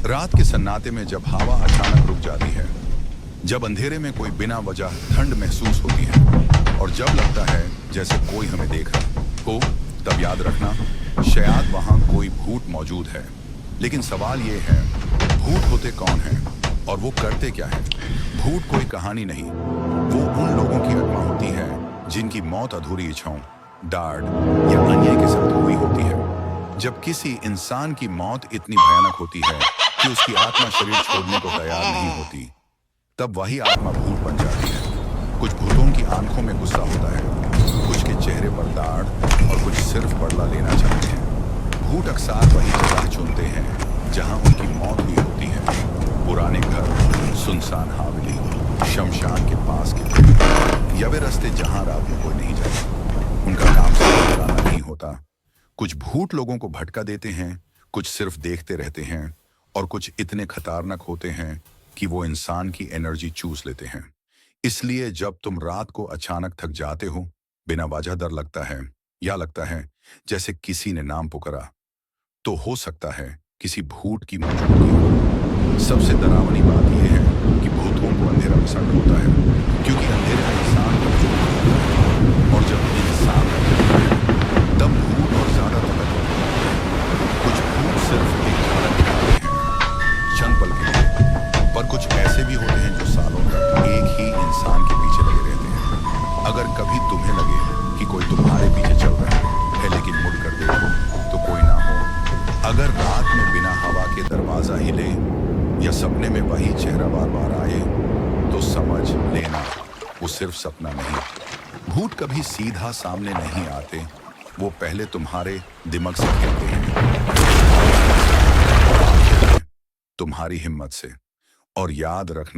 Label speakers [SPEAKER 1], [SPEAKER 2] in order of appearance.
[SPEAKER 1] रात के सन्नाटे में जब हवा अचानक रुक जाती है, जब अंधेरे में कोई बिना वजह ठंड महसूस होती है और जब लगता है जैसे कोई हमें देख रहा हो, तब याद रखना, शायद वहां कोई भूत मौजूद है। लेकिन सवाल ये है, भूत होते कौन हैं और वो करते क्या है? भूत कोई कहानी नहीं, वो उन लोगों की आत्मा होती है जिनकी मौत अधूरी इच्छाओं, डार या अन्याय के साथ हुई होती है। जब किसी इंसान की मौत इतनी भयानक होती है कि उसकी आत्मा शरीर छोड़ने को तैयार नहीं होती, तब वही आत्मा भूत बन जाती है। कुछ भूतों की आंखों में गुस्सा होता है, कुछ के चेहरे पर दाढ़ और कुछ सिर्फ बदला लेना चाहते हैं। भूत अक्सर वही जगह चुनते हैं जहां उनकी मौत हुई होती है। पुराने घर, सुनसान हवेली, शमशान के पास के या वे रास्ते जहां रात में कोई नहीं जाता। उनका काम सिर्फ डराना नहीं होता। कुछ भूत लोगों को भटका देते हैं, कुछ सिर्फ देखते रहते हैं और कुछ इतने खतरनाक होते हैं कि वो इंसान की एनर्जी चूस लेते हैं। इसलिए जब तुम रात को अचानक थक जाते हो, बिना वजह डर लगता है या लगता है जैसे किसी ने नाम पुकारा, तो हो सकता है किसी भूत की मौजूदगी हो। सबसे डरावनी बात यह है कि भूतों को अंधेरा पसंद होता है, क्योंकि अंधेरा इंसान को चुप होता है और जब इंसान होता है तब भूत और ज्यादा तकत होता है। कुछ भूत सिर्फ एक झलक दिखाते हैं, क्षण पल के लिए, पर कुछ ऐसे भी होते हैं जो सालों तक एक ही इंसान के पीछे लगे रहते हैं। अगर कभी तुम्हें लगे कि कोई तुम्हारे पीछे चल रहा है लेकिन मुड़ कर देखो तो कोई ना हो, अगर रात में बिना हवा के दरवाजा हिले या सपने में वही चेहरा बार बार आए, तो समझ लेना वो सिर्फ सपना नहीं। भूत कभी सीधा सामने नहीं आते, वो पहले तुम्हारे दिमाग से खेलते हैं, तुम्हारी हिम्मत से। और याद रखना,